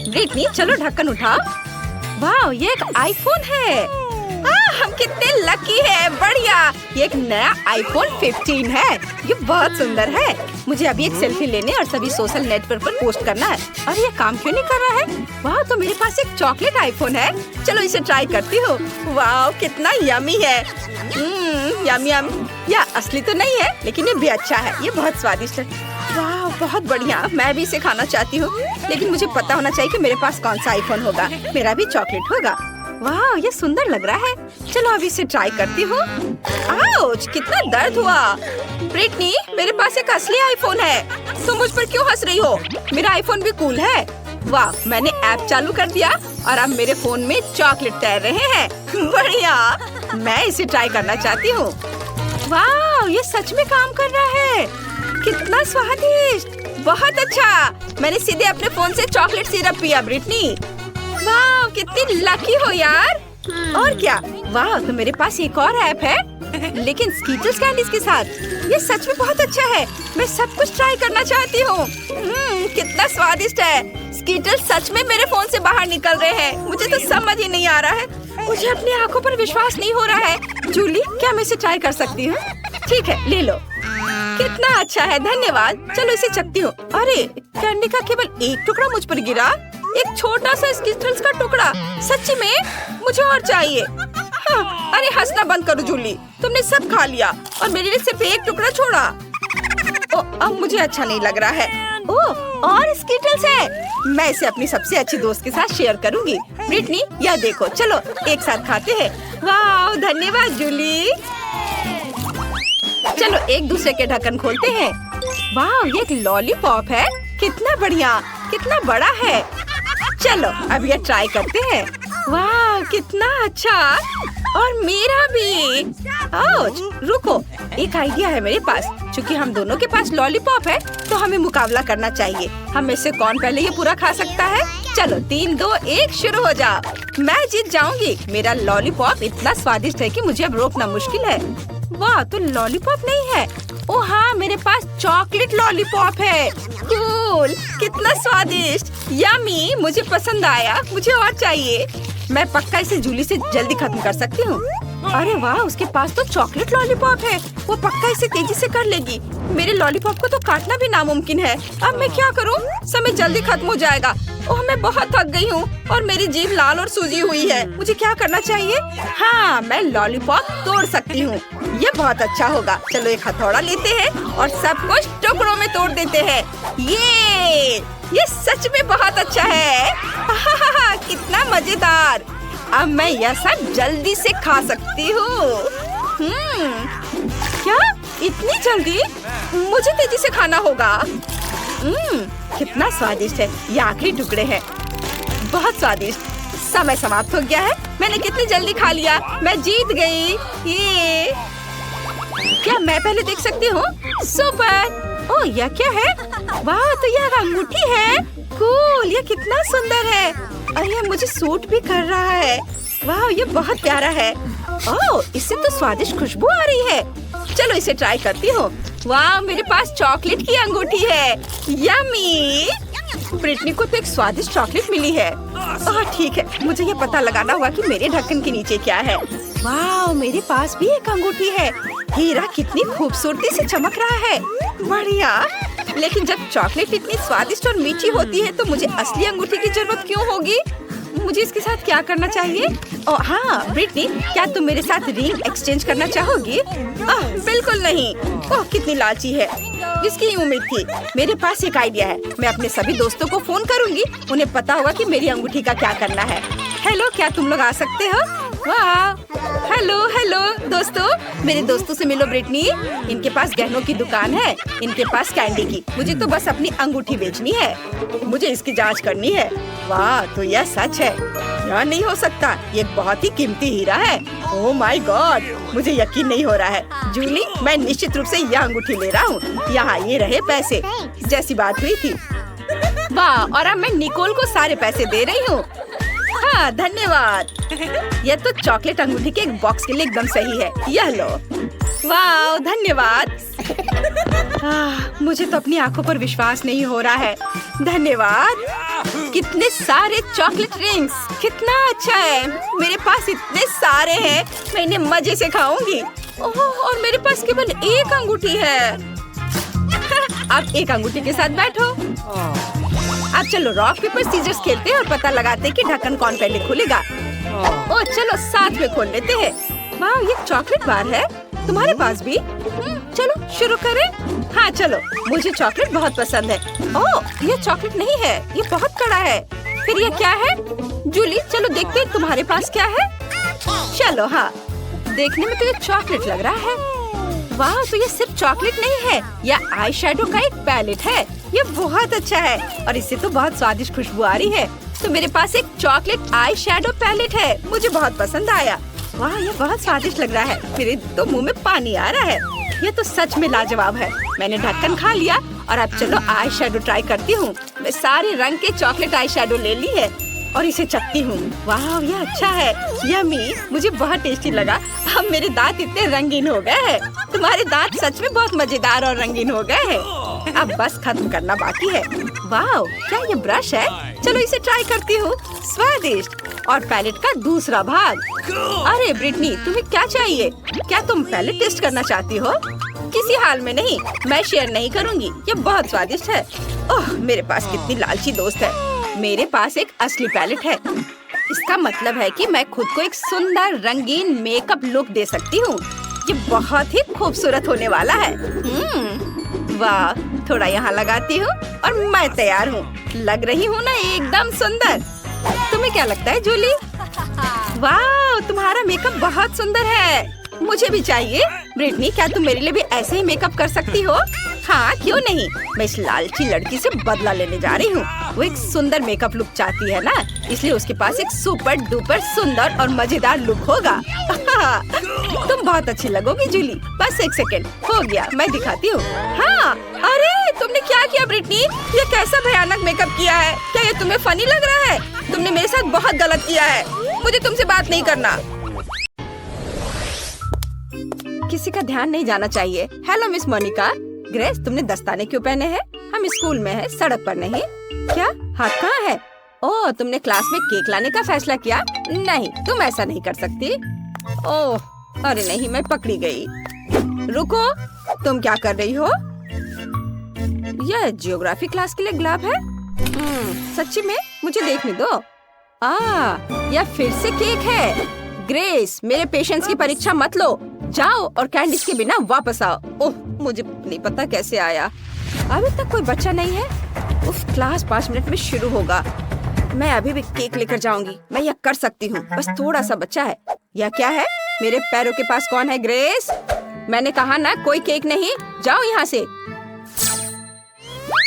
Britney चलो ढक्कन उठाओ। वाह, ये एक आईफोन है। हम कितने लकी है। बढ़िया, ये एक नया आईफोन 15 है। ये बहुत सुंदर है। मुझे अभी एक सेल्फी लेने और सभी सोशल नेटवर्क पर पोस्ट करना है। और ये काम क्यों नहीं कर रहा है? वाह, तो मेरे पास एक चॉकलेट आईफोन है। चलो इसे ट्राई करती हूँ। वाह, कितना यमी है। Yummy yummy. या असली तो नहीं है, लेकिन ये भी अच्छा है। ये बहुत स्वादिष्ट है। वाह, बहुत बढ़िया। मैं भी इसे खाना चाहती हूँ, लेकिन मुझे पता होना चाहिए कि मेरे पास कौन सा आईफोन होगा। मेरा भी चॉकलेट होगा। वाह, ये सुंदर लग रहा है। चलो अभी इसे ट्राई करती हूँ। आउच, कितना दर्द हुआ। ब्रिटनी, मेरे पास एक असली आईफोन है। तुम मुझ पर क्यों हंस रही हो? मेरा आईफोन भी कूल है। वाह, मैंने ऐप चालू कर दिया और अब मेरे फोन में चॉकलेट तैर रहे हैं। बढ़िया, मैं इसे ट्राई करना चाहती हूँ। वाह, ये सच में काम कर रहा है। कितना स्वादिष्ट, बहुत अच्छा। मैंने सीधे अपने फोन से चॉकलेट सिरप पिया। ब्रिटनी, वाह, कितनी लकी हो यार। और क्या? वाह, तो मेरे पास एक और ऐप है, लेकिन स्कीटल्स कैंडीज के साथ। ये सच में बहुत अच्छा है। मैं सब कुछ ट्राई करना चाहती हूँ। कितना स्वादिष्ट है। स्कीटल्स सच में मेरे फोन से बाहर निकल रहे हैं। मुझे तो समझ ही नहीं आ रहा है। मुझे अपनी आंखों पर विश्वास नहीं हो रहा है। जूली, क्या मैं इसे ट्राई कर सकती हूँ? ठीक है, ले लो। कितना अच्छा है, धन्यवाद। चलो इसे चखती हूँ। अरे, कैंडी का केवल एक टुकड़ा मुझ पर गिरा। एक छोटा सा स्कीटल्स का टुकड़ा। सच्ची में मुझे और चाहिए। हाँ, अरे हंसना बंद करो जूली। तुमने सब खा लिया और मेरे लिए सिर्फ एक टुकड़ा छोड़ा। अब मुझे अच्छा नहीं लग रहा है। और स्कीटल्स है। मैं इसे अपनी सबसे अच्छी दोस्त के साथ शेयर करूंगी। ब्रिटनी, यह देखो, चलो एक साथ खाते हैं। वाह, धन्यवाद जूली। चलो एक दूसरे के ढक्कन खोलते हैं। वाह, ये एक लॉलीपॉप है। कितना बढ़िया, कितना बड़ा है। चलो अब ये ट्राई करते हैं। वाह, कितना अच्छा। और मेरा भी। रुको, एक आइडिया है मेरे पास। क्योंकि हम दोनों के पास लॉलीपॉप है, तो हमें मुकाबला करना चाहिए। हम में से कौन पहले ये पूरा खा सकता है? चलो 3, 2, 1 शुरू हो जाओ। मैं जीत जाऊंगी। मेरा लॉलीपॉप इतना स्वादिष्ट है कि मुझे अब रोकना मुश्किल है। वाह, तो लॉलीपॉप नहीं है। ओह हाँ, मेरे पास चॉकलेट लॉलीपॉप है। कूल, कितना स्वादिष्ट। यम्मी, मुझे पसंद आया। मुझे और चाहिए। मैं पक्का इसे जूली से जल्दी खत्म कर सकती हूँ। अरे वाह, उसके पास तो चॉकलेट लॉलीपॉप है। वो पक्का इसे तेजी से कर लेगी। मेरे लॉलीपॉप को तो काटना भी नामुमकिन है। अब मैं क्या करूँ? समय जल्दी खत्म हो जाएगा। ओह, मैं बहुत थक गई हूँ और मेरी जीभ लाल और सूजी हुई है। मुझे क्या करना चाहिए? हाँ, मैं लॉलीपॉप तोड़ सकती हूँ। ये बहुत अच्छा होगा। चलो एक हथौड़ा लेते हैं और सब कुछ टुकड़ों में तोड़ देते हैं। ये सच में बहुत अच्छा है। कितना मजेदार। अब मैं यह सब जल्दी से खा सकती हूँ। क्या? इतनी जल्दी? मुझे तेजी से खाना होगा। कितना स्वादिष्ट है। ये आखिरी टुकड़े हैं। बहुत स्वादिष्ट। समय समाप्त हो गया है। मैंने कितनी जल्दी खा लिया। मैं जीत गई। ये क्या मैं पहले देख सकती हूँ? सुपर। ओह, यह क्या है? वाह, तो यह अंगूठी है। कूल, ये कितना सुंदर है। और यह मुझे सूट भी कर रहा है। वाह, ये बहुत प्यारा है। ओह, इससे तो स्वादिष्ट खुशबू आ रही है। चलो इसे ट्राई करती हूँ। वाह, मेरे पास चॉकलेट की अंगूठी है। यम्मी। ब्रिटनी को तो एक स्वादिष्ट चॉकलेट मिली है। ठीक है, मुझे ये पता लगाना होगा कि मेरे ढक्कन के नीचे क्या है। वाह, मेरे पास भी एक अंगूठी है। हीरा कितनी खूबसूरती से चमक रहा है। बढ़िया। लेकिन जब चॉकलेट इतनी स्वादिष्ट और मीठी होती है, तो मुझे असली अंगूठी की जरूरत क्यों होगी? मुझे इसके साथ क्या करना चाहिए? ओह हाँ, ब्रिटनी, क्या तुम मेरे साथ रिंग एक्सचेंज करना चाहोगी? बिल्कुल नहीं। ओह, कितनी लालची है। इसकी उम्मीद थी। मेरे पास एक आइडिया है। मैं अपने सभी दोस्तों को फोन करूंगी। उन्हें पता होगा कि मेरी अंगूठी का क्या करना है। हेलो, क्या तुम लोग आ सकते हो? वाह, हेलो दोस्तों, मेरे दोस्तों से मिलो। ब्रिटनी, इनके पास गहनों की दुकान है। इनके पास कैंडी की। मुझे तो बस अपनी अंगूठी बेचनी है। मुझे इसकी जांच करनी है। वाह, तो यह सच है। यह नहीं हो सकता। ये बहुत ही कीमती हीरा है। ओह माय गॉड, मुझे यकीन नहीं हो रहा है। जूली, मैं निश्चित रूप से यह अंगूठी ले रहा हूँ। यहाँ ये रहे पैसे, जैसी बात हुई थी। वाह, और अब मैं निकोल को सारे पैसे दे रही हूँ। हाँ, धन्यवाद। यह तो चॉकलेट अंगूठी के एक बॉक्स के लिए एकदम सही है। यह लो। वाह, धन्यवाद। मुझे तो अपनी आंखों पर विश्वास नहीं हो रहा है। धन्यवाद। कितने सारे चॉकलेट रिंग्स, कितना अच्छा है। मेरे पास इतने सारे हैं, मैं इन्हें मजे से खाऊंगी। ओह, और मेरे पास केवल एक अंगूठी है। आप एक अंगूठी के साथ बैठो। अब चलो रॉक पेपर सीजर्स खेलते हैं और पता लगाते हैं कि ढक्कन कौन पहले खुलेगा। ओह चलो साथ में खोल लेते हैं। वाह, ये चॉकलेट बार है। तुम्हारे पास भी? चलो शुरू करें। हाँ चलो, मुझे चॉकलेट बहुत पसंद है। ओह, ये चॉकलेट नहीं है, ये बहुत कड़ा है। फिर ये क्या है? जूली चलो देखते हैं तुम्हारे पास क्या है। चलो हाँ, देखने में तो ये चॉकलेट लग रहा है। वाह, तो ये सिर्फ चॉकलेट नहीं है, यह आई शेडो का एक पैलेट है। ये बहुत अच्छा है और इससे तो बहुत स्वादिष्ट खुशबू आ रही है। तो मेरे पास एक चॉकलेट आई शेडो पैलेट है, मुझे बहुत पसंद आया। वाह, ये बहुत स्वादिष्ट लग रहा है, मेरे तो मुंह में पानी आ रहा है। ये तो सच में लाजवाब है। मैंने ढक्कन खा लिया और अब चलो आई शेडो ट्राई करती हूँ। मैं सारे रंग के चॉकलेट आई शेडो ले ली है और इसे चखती हूँ। वाह, ये अच्छा है, यम्मी, मुझे बहुत टेस्टी लगा। अब मेरे दांत इतने रंगीन हो गए हैं। तुम्हारे दांत सच में बहुत मजेदार और रंगीन हो गए हैं। अब बस खत्म करना बाकी है। वाह, क्या ये ब्रश है? चलो इसे ट्राई करती हूँ। स्वादिष्ट। और पैलेट का दूसरा भाग। अरे ब्रिटनी, तुम्हें क्या चाहिए? क्या तुम पैलेट टेस्ट करना चाहती हो? किसी हाल में नहीं, मैं शेयर नहीं करूँगी। ये बहुत स्वादिष्ट है। ओह, मेरे पास कितनी लालची दोस्त है। मेरे पास एक असली पैलेट है। इसका मतलब है कि मैं खुद को एक सुंदर रंगीन मेकअप लुक दे सकती हूँ। ये बहुत ही खूबसूरत होने वाला है। वाह, थोड़ा यहाँ लगाती हूँ और मैं तैयार हूँ। लग रही हूँ ना एकदम सुंदर। तुम्हें क्या लगता है जूली? वाह, तुम्हारा मेकअप बहुत सुंदर है। मुझे भी चाहिए। ब्रिटनी, क्या तुम मेरे लिए भी ऐसे ही मेकअप कर सकती हो? हाँ, क्यों नहीं। मैं इस लालची लड़की से बदला लेने जा रही हूँ। वो एक सुंदर मेकअप लुक चाहती है ना, इसलिए उसके पास एक सुपर डुपर सुंदर और मजेदार लुक होगा। तुम बहुत अच्छी लगोगी जूली। बस एक सेकेंड, हो गया, मैं दिखाती हूँ। हाँ, अरे तुमने क्या किया ब्रिटनी? ये कैसा भयानक मेकअप किया है? क्या ये तुम्हें फनी लग रहा है? तुमने मेरे साथ बहुत गलत किया है। मुझे तुमसे बात नहीं करना। किसी का ध्यान नहीं जाना चाहिए। Hello miss Monika. ग्रेस, तुमने दस्ताने क्यों पहने हैं? हम स्कूल में हैं, सड़क पर नहीं। क्या? हाथ कहाँ है? ओह, तुमने क्लास में केक लाने का फैसला किया? नहीं, तुम ऐसा नहीं कर सकती। ओह, अरे नहीं, मैं पकड़ी गई। रुको, तुम क्या कर रही हो? यह जियोग्राफी क्लास के लिए गुलाब है? सच्ची में? मुझे देखने दो। यह फिर से केक है। ग्रेस, मेरे पेशेंस की परीक्षा मत लो। जाओ और कैंडीज के बिना वापस आओ। ओह, मुझे नहीं पता कैसे आया। अभी तक कोई बच्चा नहीं है। उफ, क्लास 5 मिनट में शुरू होगा। मैं अभी भी केक लेकर जाऊंगी। मैं यह कर सकती हूँ, बस थोड़ा सा बच्चा है। यह क्या है? मेरे पैरों के पास कौन है? ग्रेस, मैंने कहा ना कोई केक नहीं। जाओ यहाँ से।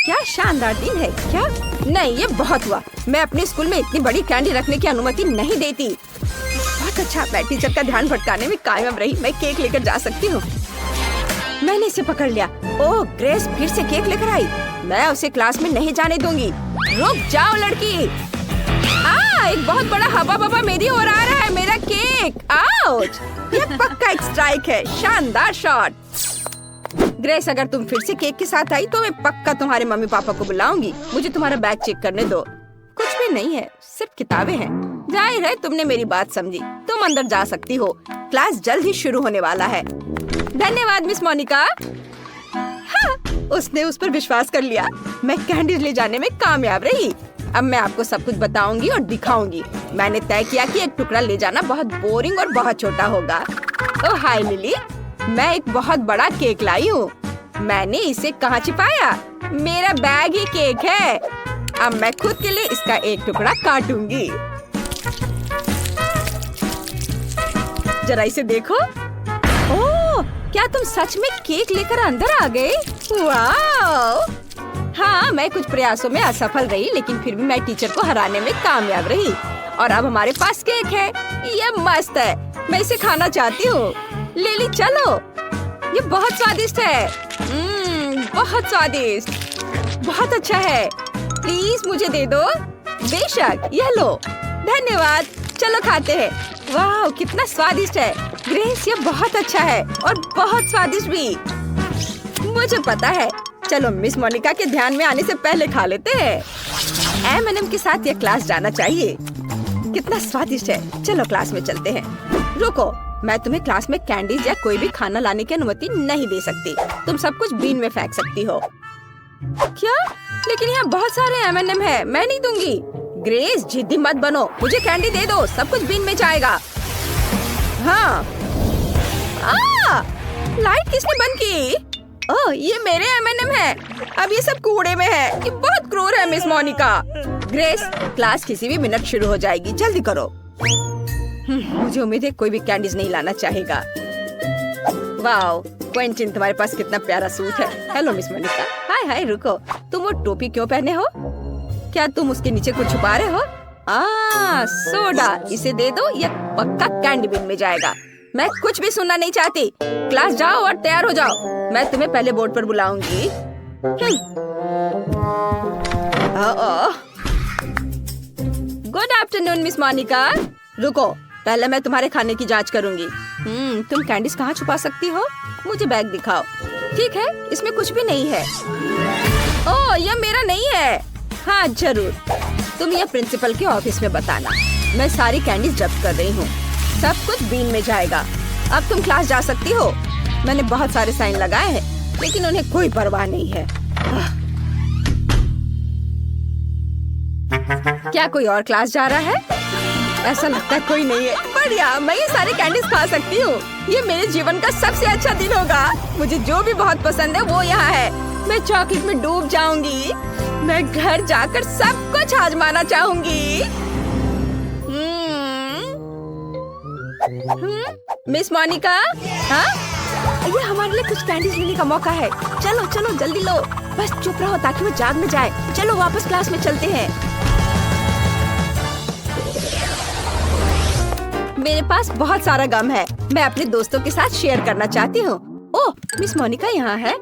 क्या शानदार दिन है। क्या? नहीं, ये बहुत हुआ। मैं अपने स्कूल में इतनी बड़ी कैंडी रखने की अनुमति नहीं देती। बहुत अच्छा, मैं टीचर का ध्यान भटकाने में कामयाब रही। मैं केक लेकर जा सकती हूँ। मैंने इसे पकड़ लिया। ओह, ग्रेस फिर से केक लेकर आई। मैं उसे क्लास में नहीं जाने दूंगी। रुक जाओ लड़की। एक बहुत बड़ा हवा बवा मेरी ओर आ रहा है। मेरा केक। आउच! यह पक्का एक स्ट्राइक है। शानदार शॉट। ग्रेस, अगर तुम फिर से केक के साथ आई तो मैं पक्का तुम्हारे मम्मी पापा को बुलाऊंगी। मुझे तुम्हारा बैग चेक करने दो। कुछ भी नहीं है, सिर्फ किताबें हैं। जाहिर है तुमने मेरी बात समझी। तुम अंदर जा सकती हो। क्लास जल्द ही शुरू होने वाला है। धन्यवाद मिस मोनिका। हाँ, उसने उस पर विश्वास कर लिया। मैं कैंडीज ले जाने में कामयाब रही। अब मैं आपको सब कुछ बताऊंगी और दिखाऊंगी। मैंने तय किया कि एक टुकड़ा ले जाना बहुत बोरिंग और बहुत छोटा होगा। ओह हाय लिली, मैं एक बहुत बड़ा केक लाई हूँ। मैंने इसे कहाँ छिपाया? मेरा बैग ही केक है। अब मैं खुद के लिए इसका एक टुकड़ा काटूंगी। जरा इसे देखो। ओह, क्या तुम सच में केक लेकर अंदर आ गए? वाह! हाँ, मैं कुछ प्रयासों में असफल रही, लेकिन फिर भी मैं टीचर को हराने में कामयाब रही। और अब हमारे पास केक है। ये मस्त है। मैं इसे खाना चाहती हूँ। लिली चलो। ये बहुत स्वादिष्ट है। बहुत स्वादिष्ट। बहुत अच्छा है। प्लीज मुझे दे दो। बेशक, यह लो। धन्यवाद। चलो खाते हैं। वाह, कितना स्वादिष्ट है। ग्रेस, ये बहुत अच्छा है और बहुत स्वादिष्ट भी। मुझे पता है। चलो मिस मोनिका के ध्यान में आने से पहले खा लेते हैं। M&M के साथ ये क्लास जाना चाहिए। कितना स्वादिष्ट है। चलो क्लास में चलते हैं। रुको, मैं तुम्हें क्लास में कैंडीज या कोई भी खाना लाने की अनुमति नहीं दे सकती। तुम सब कुछ बीन में फेंक सकती हो। क्या? लेकिन यहाँ बहुत सारे M&M है, मैं नहीं दूंगी। ग्रेस जिद्दी मत बनो, मुझे कैंडी दे दो, सब कुछ बीन में जाएगा। हाँ। लाइट किसने बंद की? ओह, ये मेरे M&M है। अब ये सब कूड़े में है। ये बहुत क्रूर है मिस मोनिका। ग्रेस, क्लास किसी भी मिनट शुरू हो जाएगी, जल्दी करो। मुझे उम्मीद है कोई भी कैंडीज नहीं लाना चाहेगा। वाओ, क्वेंटिन तुम्हारे पास कितना प्यारा सूट है। Hello miss Monica. Hi hi, रुको, तुम वो टोपी क्यों पहने हो? क्या तुम उसके नीचे कुछ छुपा रहे हो? सोडा, इसे दे दो, ये पक्का कैंडी बिन में जाएगा। मैं कुछ भी सुनना नहीं चाहती। क्लास जाओ और तैयार हो जाओ। मैं तुम्हें पहले बोर्ड पर बुलाऊंगी। Good afternoon miss Monica. रुको, पहले मैं तुम्हारे खाने की जांच करूंगी। तुम कैंडीज कहाँ छुपा सकती हो? मुझे बैग दिखाओ। ठीक है, इसमें कुछ भी नहीं है। ओह, यह मेरा नहीं है। हाँ जरूर, तुम यह प्रिंसिपल के ऑफिस में बताना। मैं सारी कैंडीज जब्त कर रही हूँ। सब कुछ बीन में जाएगा। अब तुम क्लास जा सकती हो। मैंने बहुत सारे साइन लगाए हैं, लेकिन उन्हें कोई परवाह नहीं है। क्या कोई और क्लास जा रहा है? ऐसा लगता है कोई नहीं है। बढ़िया, मैं ये सारे कैंडीज खा सकती हूँ। ये मेरे जीवन का सबसे अच्छा दिन होगा। मुझे जो भी बहुत पसंद है वो यहाँ है। मैं चॉकलेट में डूब जाऊंगी। मैं घर जाकर सब कुछ आजमाना चाहूंगी। मिस मोनिका, हाँ? ये हमारे लिए कुछ कैंडीज लेने का मौका है। चलो चलो जल्दी लो। बस चुप रहो ताकि वो जाग न जाए। चलो वापस क्लास में चलते हैं। मेरे पास बहुत सारा गम है। मैं अपने दोस्तों के साथ शेयर करना चाहती हूँ। ओह, मिस मोनिका यहाँ है।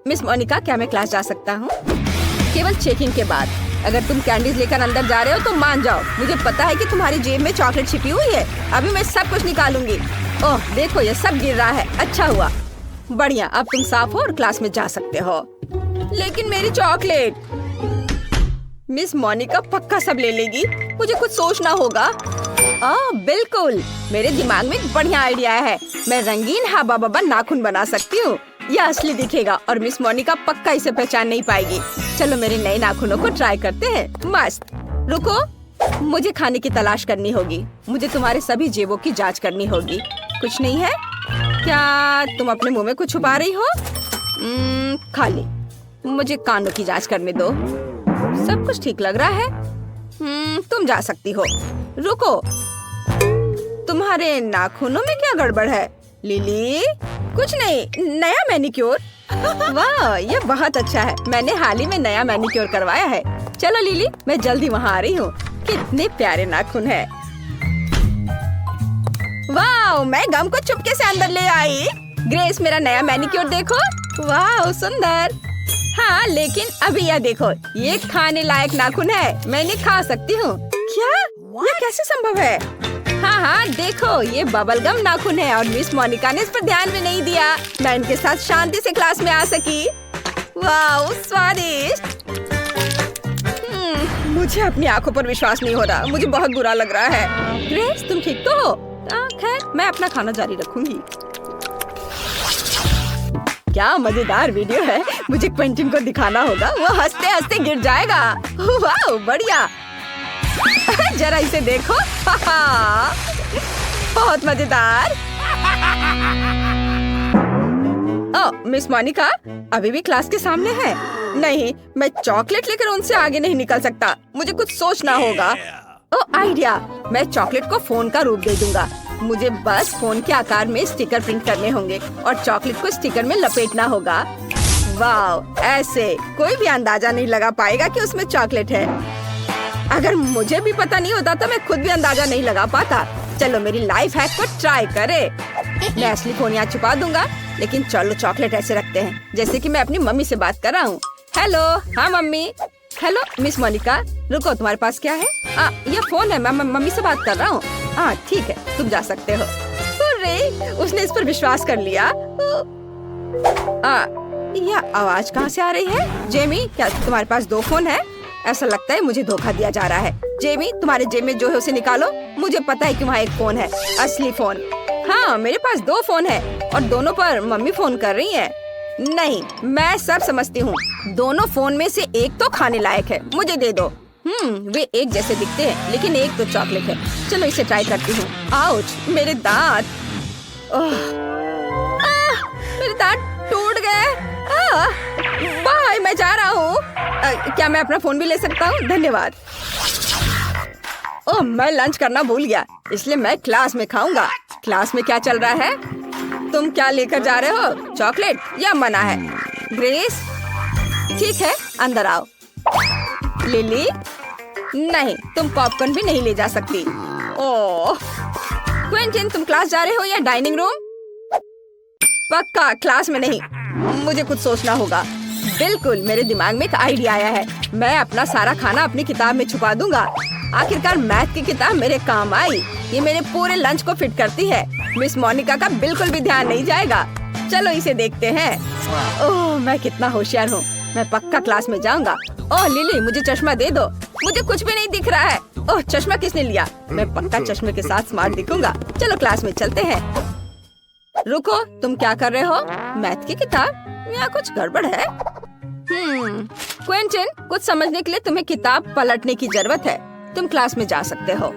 मिस मोनिका, क्या मैं क्लास जा सकता हूँ? केवल चेकिंग के बाद। अगर तुम कैंडीज लेकर अंदर जा रहे हो तो मान जाओ। मुझे पता है कि तुम्हारी जेब में चॉकलेट छिपी हुई है। अभी मैं सब कुछ निकालूंगी। ओह देखो, ये सब गिर रहा है। अच्छा हुआ। बढ़िया, अब तुम साफ हो और क्लास में जा सकते हो। लेकिन मेरी चॉकलेट। मिस मोनिका पक्का सब ले लेगी। मुझे कुछ सोचना होगा। बिल्कुल, मेरे दिमाग में एक बढ़िया आइडिया है। मैं रंगीन हबा बबा नाखून बना सकती हूँ। यह असली दिखेगा और मिस मोनिका पक्का इसे पहचान नहीं पाएगी। चलो मेरे नए नाखूनों को ट्राई करते हैं। मस्त। रुको, मुझे खाने की तलाश करनी होगी। मुझे तुम्हारे सभी जेबों की जांच करनी होगी। कुछ नहीं है? क्या तुम अपने मुंह में कुछ छुपा रही हो? खाली। मुझे कानों की जांच करने दो। सब कुछ ठीक लग रहा है। तुम जा सकती हो। रुको, तुम्हारे नाखूनों में क्या गड़बड़ है? लिली, कुछ नहीं, नया मैनिक्योर। वाह, ये बहुत अच्छा है। मैंने हाल ही में नया मैनिक्योर करवाया है। चलो लिली, मैं जल्दी वहाँ आ रही हूँ। कितने प्यारे नाखून है। वाह, मैं गम को चुपके से अंदर ले आई। ग्रेस, मेरा नया मैनिक्योर देखो। वाह सुंदर। हाँ, लेकिन अभी यह देखो, ये खाने लायक नाखून है। मैं इन्हें खा सकती हूँ। क्या? ये कैसे संभव है? हाँ, देखो, ये बबल गम नाखून है और मिस मोनिका ने इस पर ध्यान भी नहीं दिया। मैं इनके साथ शांति से क्लास में आ सकी। वाह, स्वादिष्ट। मुझे अपनी आंखों पर विश्वास नहीं हो रहा। मुझे बहुत बुरा लग रहा है। ग्रेस, तुम ठीक तो हो? खैर, मैं अपना खाना जारी रखूंगी। क्या मजेदार वीडियो है। मुझे क्वेंटिन को दिखाना होगा। वो हंसते हंसते गिर जाएगा। वाह, बढ़िया। जरा इसे देखो। बहुत मजेदार। मिस मोनिका अभी भी क्लास के सामने है? नहीं, मैं चॉकलेट लेकर उनसे आगे नहीं निकल सकता। मुझे कुछ सोचना होगा। आइडिया, मैं चॉकलेट को फोन का रूप दे दूंगा। मुझे बस फोन के आकार में स्टिकर प्रिंट करने होंगे और चॉकलेट को स्टिकर में लपेटना होगा। वाह, ऐसे कोई भी अंदाजा नहीं लगा पाएगा कि उसमें चॉकलेट है। अगर मुझे भी पता नहीं होता तो मैं खुद भी अंदाजा नहीं लगा पाता। चलो मेरी लाइफ हैक को ट्राई करे। मैं असली फोन यहाँ छुपा दूंगा, लेकिन चलो चॉकलेट ऐसे रखते हैं जैसे कि मैं अपनी मम्मी से बात कर रहा हूँ। हेलो। हाँ मम्मी। हेलो मिस मोनिका, रुको, तुम्हारे पास क्या है? ये फोन है। मैं मम्मी से बात कर रहा हूँ। ठीक है, तुम जा सकते हो। अरे, उसने इस पर विश्वास कर लिया। यह आवाज कहाँ से आ रही है? जेमी, क्या तुम्हारे पास 2 फोन है? ऐसा लगता है मुझे धोखा दिया जा रहा है। जेमी, तुम्हारे जेब में जो है उसे निकालो। मुझे पता है कि वहाँ एक फोन है, असली फोन। हाँ, मेरे पास 2 फोन है और दोनों पर मम्मी फोन कर रही है। नहीं, मैं सब समझती हूँ। दोनों फोन में से एक तो खाने लायक है, मुझे दे दो। वे एक जैसे दिखते हैं, लेकिन एक तो चॉकलेट है। चलो इसे ट्राई करती हूँ। आउच, मेरे दांत। मेरे दांत टूट गए। बाय, मैं जा रहा हूँ। क्या मैं अपना फोन भी ले सकता हूँ? धन्यवाद। ओह, मैं लंच करना भूल गया, इसलिए मैं क्लास में खाऊंगा। क्लास में क्या चल रहा है? तुम क्या लेकर जा रहे हो? चॉकलेट या मना है? ग्रेस, ठीक है, अंदर आओ। लिली, नहीं, तुम पॉपकॉर्न भी नहीं ले जा सकती। ओह, क्विंटन, तुम क्लास जा रहे हो या डाइनिंग रूम? पक्का क्लास में नहीं, मुझे कुछ सोचना होगा। बिल्कुल, मेरे दिमाग में एक आइडिया आया है। मैं अपना सारा खाना अपनी किताब में छुपा दूंगा। आखिरकार मैथ की किताब मेरे काम आई। ये मेरे पूरे लंच को फिट करती है। मिस मोनिका का बिल्कुल भी ध्यान नहीं जाएगा। चलो इसे देखते हैं। ओह, मैं कितना होशियार हूँ। मैं पक्का क्लास में जाऊंगा। ओह लिली, मुझे चश्मा दे दो। मुझे कुछ भी नहीं दिख रहा है। ओह, चश्मा किसने लिया? मैं पक्का चश्मे के साथ स्मार्ट दिखूंगा। चलो क्लास में चलते हैं। रुको, तुम क्या कर रहे हो? मैथ की किताब? यहाँ कुछ गड़बड़ है। क्विंटन, कुछ समझने के लिए तुम्हें किताब पलटने की जरूरत है। तुम क्लास में जा सकते हो।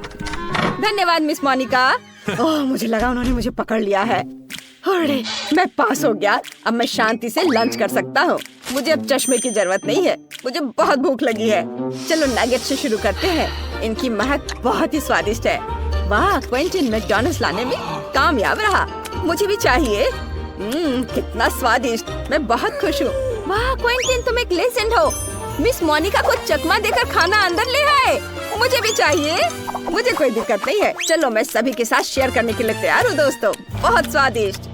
धन्यवाद मिस मोनिका। ओह, मुझे लगा उन्होंने मुझे पकड़ लिया है। अरे, मैं पास हो गया। अब मैं शांति से लंच कर सकता हूँ। मुझे अब चश्मे की जरूरत नहीं है। मुझे बहुत भूख लगी है। चलो नगेट से शुरू करते हैं। इनकी महक बहुत ही स्वादिष्ट है। वाह, क्विंटन मैकडॉनल्ड्स लाने में कामयाब रहा। मुझे भी चाहिए। कितना स्वादिष्ट। मैं बहुत खुश हूँ। वाह क्विंटन, तुम एक लेजेंड हो। मिस मोनिका को चकमा देकर खाना अंदर ले आए। मुझे भी चाहिए। मुझे कोई दिक्कत नहीं है। चलो, मैं सभी के साथ शेयर करने के लिए तैयार हूँ दोस्तों। बहुत स्वादिष्ट।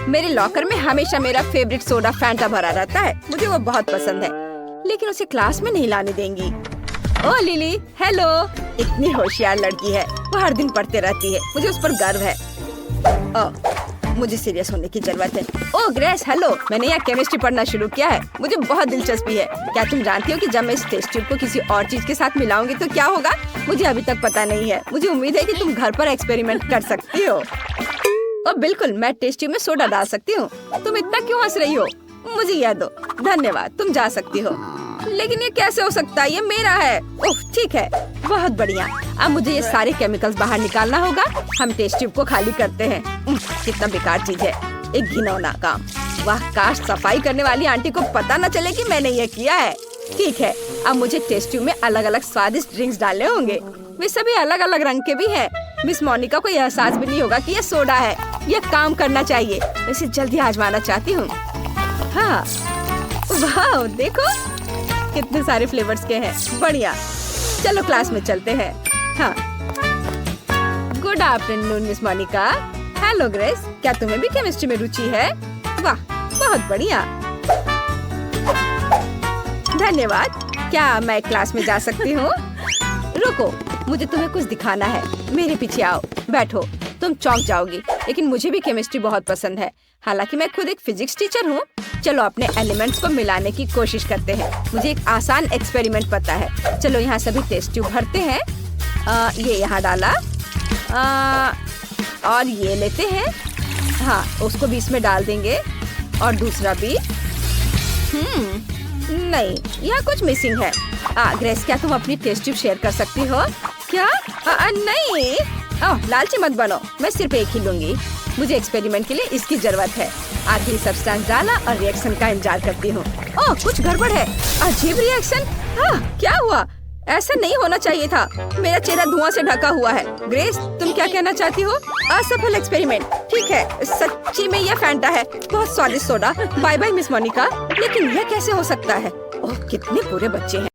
मेरे लॉकर में हमेशा मेरा फेवरेट सोडा फैंटा भरा रहता है। मुझे वो बहुत पसंद है, लेकिन उसे क्लास में नहीं लाने देंगी। ओह लिली, हेलो। इतनी होशियार लड़की है। वो हर दिन पढ़ते रहती है। मुझे उस पर गर्व है। मुझे सीरियस होने की जरूरत है। ओह ग्रेस, हेलो। मैंने यहाँ केमिस्ट्री पढ़ना शुरू किया है। मुझे बहुत दिलचस्पी है। क्या तुम जानती हो कि जब मैं इस टेस्ट ट्यूब को किसी और चीज के साथ मिलाऊंगी तो क्या होगा? मुझे अभी तक पता नहीं है। मुझे उम्मीद है कि तुम घर पर एक्सपेरिमेंट कर सकती हो। ओह बिल्कुल, मैं टेस्ट ट्यूब में सोडा डाल सकती हूँ। तुम इतना क्यों हंस रही हो? मुझे यह दो। धन्यवाद, तुम जा सकती हो। लेकिन ये कैसे हो सकता है? ये मेरा है। ओह ठीक है, बहुत बढ़िया। अब मुझे ये सारे केमिकल्स बाहर निकालना होगा। हम टेस्ट ट्यूब को खाली करते हैं। कितना बेकार चीज है, एक घिनौना काम। वाह, काश सफाई करने वाली आंटी को पता न चले कि मैंने ये किया है। ठीक है, अब मुझे टेस्ट ट्यूब में अलग अलग स्वादिष्ट ड्रिंक्स डालने होंगे। वे सभी अलग अलग रंग के भी हैं। मिस मोनिका को यह एहसास भी नहीं होगा कि ये सोडा है। यह काम करना चाहिए। मैं इसे जल्दी आजमाना चाहती हूँ। हाँ, वाह देखो कितने सारे फ्लेवर्स के हैं। बढ़िया, चलो क्लास में चलते हैं। हाँ, good afternoon miss Monica. Hello Grace, क्या तुम्हें भी केमिस्ट्री में रुचि है? वाह, बहुत बढ़िया। धन्यवाद। क्या मैं क्लास में जा सकती हूँ? रुको, मुझे तुम्हें कुछ दिखाना है। मेरे पीछे आओ, बैठो। तुम चौंक जाओगी, लेकिन मुझे भी केमिस्ट्री बहुत पसंद है। हालांकि मैं खुद एक फिजिक्स टीचर हूँ। चलो अपने एलिमेंट्स को मिलाने की कोशिश करते हैं। मुझे एक आसान एक्सपेरिमेंट पता है। चलो यहाँ सभी टेस्ट ट्यूब भरते हैं। ये यहाँ डाला। और ये लेते हैं। हाँ, उसको भी इसमें डाल देंगे और दूसरा भी। नहीं, यहाँ कुछ मिसिंग है। ग्रेस, क्या तुम अपनी टेस्ट ट्यूब शेयर कर सकती हो? क्या? नहीं, लालची मत बनो। मैं सिर्फ एक ही लूंगी। मुझे एक्सपेरिमेंट के लिए इसकी जरूरत है। आखिरी सब्सटेंस डाला और रिएक्शन का इंतजार करती हूँ। ओह, कुछ गड़बड़ है। अजीब रिएक्शन। क्या हुआ? ऐसा नहीं होना चाहिए था। मेरा चेहरा धुआं से ढका हुआ है। ग्रेस, तुम क्या कहना चाहती हो? असफल एक्सपेरिमेंट। ठीक है, सच्ची में यह फैंटा है। बहुत स्वादिष्ट soda. Bye bye miss Monica. लेकिन यह कैसे हो सकता है? ओह, कितने बुरे बच्चे हैं।